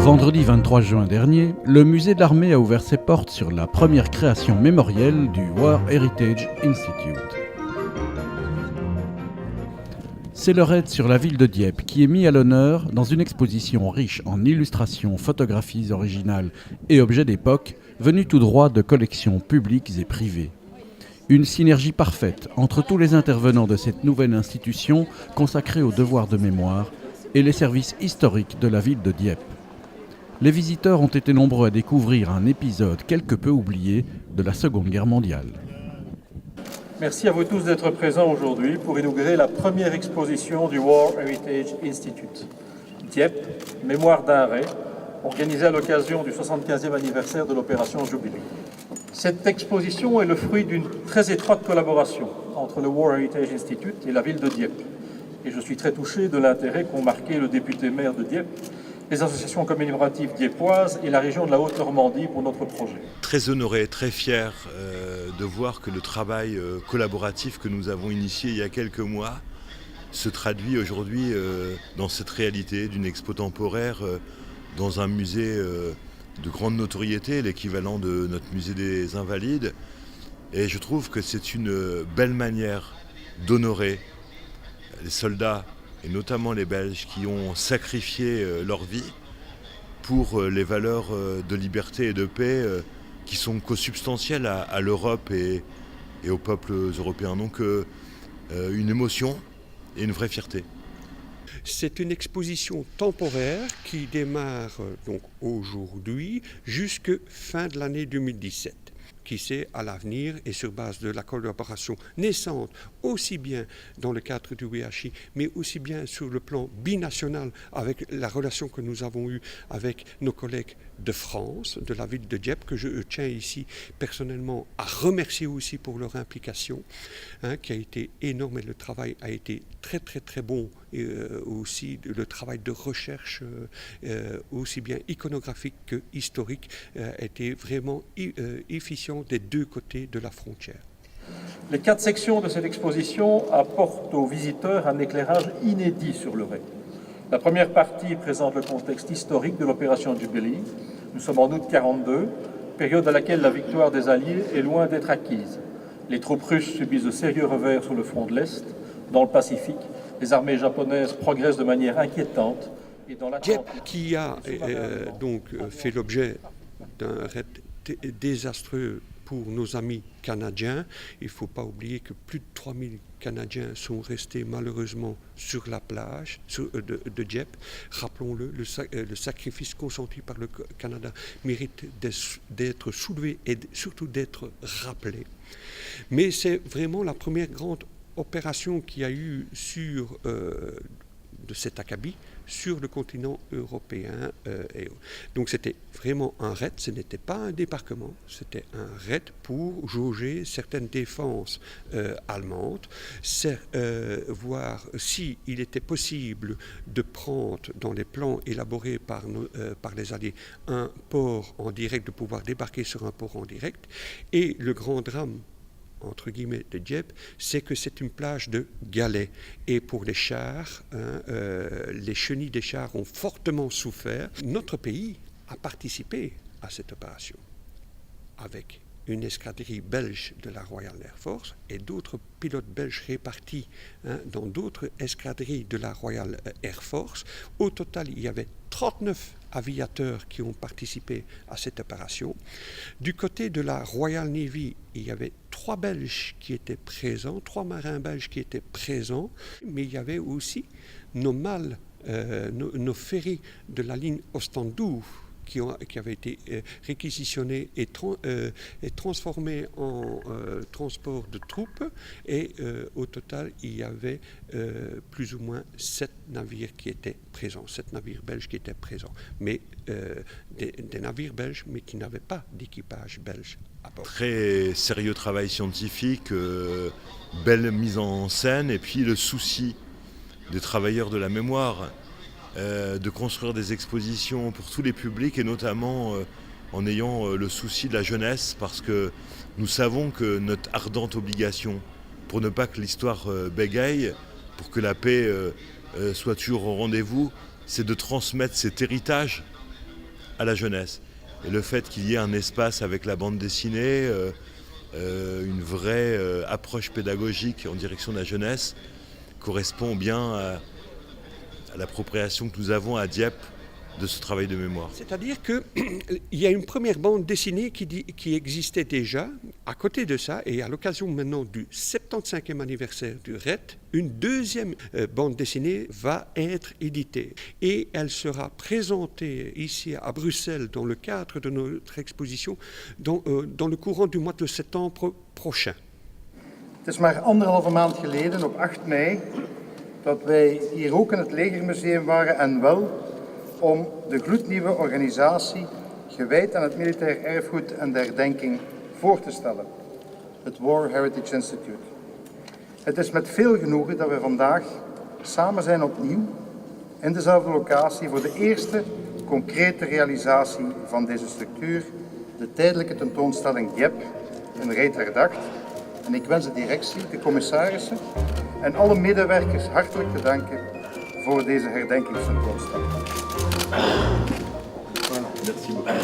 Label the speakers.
Speaker 1: Vendredi 23 juin dernier, le musée de l'armée a ouvert ses portes sur la première création mémorielle du War Heritage Institute. C'est le raid sur la ville de Dieppe qui est mis à l'honneur dans une exposition riche en illustrations, photographies originales et objets d'époque venus tout droit de collections publiques et privées. Une synergie parfaite entre tous les intervenants de cette nouvelle institution consacrée au devoir de mémoire et les services historiques de la ville de Dieppe. Les visiteurs ont été nombreux à découvrir un épisode quelque peu oublié de la Seconde Guerre mondiale.
Speaker 2: Merci à vous tous d'être présents aujourd'hui pour inaugurer la première exposition du War Heritage Institute. Dieppe, mémoire d'un raid, organisée à l'occasion du 75e anniversaire de l'opération Jubilee. Cette exposition est le fruit d'une très étroite collaboration entre le War Heritage Institute et la ville de Dieppe. Et je suis très touché de l'intérêt qu'ont marqué le député-maire de Dieppe, les associations commémoratives dieppoises et la région de la Haute-Normandie pour notre projet.
Speaker 3: Très honoré, très fier de voir que le travail collaboratif que nous avons initié il y a quelques mois se traduit aujourd'hui dans cette réalité d'une expo temporaire dans un musée de grande notoriété, l'équivalent de notre musée des Invalides. Et je trouve que c'est une belle manière d'honorer les soldats, et notamment les Belges, qui ont sacrifié leur vie pour les valeurs de liberté et de paix qui sont consubstantielles à l'Europe et aux peuples européens. Donc une émotion et une vraie fierté.
Speaker 4: C'est une exposition temporaire qui démarre donc aujourd'hui jusqu'à fin de l'année 2017. Qui sait, à l'avenir et sur base de la collaboration naissante, aussi bien dans le cadre du WHI, mais aussi bien sur le plan binational, avec la relation que nous avons eue avec nos collègues de France, de la ville de Dieppe, que je tiens ici personnellement à remercier aussi pour leur implication, qui a été énorme et le travail a été très très très bon, et aussi le travail de recherche, aussi bien iconographique que historique, a été vraiment efficient des deux côtés de la frontière.
Speaker 2: Les 4 sections de cette exposition apportent aux visiteurs un éclairage inédit sur le raid. La première partie présente le contexte historique de l'opération Jubilee. Nous sommes en août 1942, période à laquelle la victoire des Alliés est loin d'être acquise. Les troupes russes subissent de sérieux revers sur le front de l'Est. Dans le Pacifique, les armées japonaises progressent de manière inquiétante. Et dans
Speaker 4: Dieppe, qui a donc fait l'objet d'un raid désastreux pour nos amis canadiens. Il ne faut pas oublier que plus de 3000 Canadiens sont restés malheureusement sur la plage de Dieppe. Rappelons-le, le sacrifice consenti par le Canada mérite d'être soulevé et surtout d'être rappelé. Mais c'est vraiment la première grande opération qu'il y a eu de cet acabit sur le continent européen. Donc c'était vraiment un raid, ce n'était pas un débarquement, c'était un raid pour jauger certaines défenses allemandes, voir s'il était possible de prendre dans les plans élaborés par les Alliés un port en direct, de pouvoir débarquer sur un port en direct. Et le grand drame entre guillemets de Dieppe, c'est que c'est une plage de galets. Et pour les chars, les chenilles des chars ont fortement souffert. Notre pays a participé à cette opération avec une escadrille belge de la Royal Air Force et d'autres pilotes belges répartis dans d'autres escadrilles de la Royal Air Force. Au total, il y avait 39 aviateurs qui ont participé à cette opération. Du côté de la Royal Navy, il y avait 3 Belges qui étaient présents, 3 marins belges qui étaient présents, mais il y avait aussi nos ferries de la ligne Ostende-Douvres qui avaient été réquisitionnés et transformés en transport de troupes. Et au total, il y avait plus ou moins 7 navires qui étaient présents, 7 navires belges qui étaient présents. Mais des navires belges, mais qui n'avaient pas d'équipage belge à bord.
Speaker 3: Très sérieux travail scientifique, belle mise en scène, et puis le souci des travailleurs de la mémoire. De construire des expositions pour tous les publics et notamment en ayant le souci de la jeunesse, parce que nous savons que notre ardente obligation, pour ne pas que l'histoire bégaye, pour que la paix soit toujours au rendez-vous, c'est de transmettre cet héritage à la jeunesse. Et le fait qu'il y ait un espace avec la bande dessinée, une vraie approche pédagogique en direction de la jeunesse, correspond bien à l'appropriation que nous avons à Dieppe de ce travail de mémoire.
Speaker 4: C'est-à-dire qu'il y a une première bande dessinée qui existait déjà. À côté de ça, et à l'occasion maintenant du 75e anniversaire du RET, une deuxième bande dessinée va être éditée. Et elle sera présentée ici à Bruxelles dans le cadre de notre exposition dans le courant du mois de septembre prochain.
Speaker 5: Het is maar 1,5 maand geleden, op 8 mei, dat wij hier ook in het Legermuseum waren en wel om de gloednieuwe organisatie gewijd aan het militair erfgoed en de herdenking voor te stellen, het War Heritage Institute. Het is met veel genoegen dat we vandaag samen zijn opnieuw in dezelfde locatie voor de eerste concrete realisatie van deze structuur, de tijdelijke tentoonstelling Dieppe, een reet herdacht. En ik wens de directie, de commissarissen en alle medewerkers hartelijk te danken voor deze herdenkingstentoonstelling.
Speaker 3: Merci beaucoup.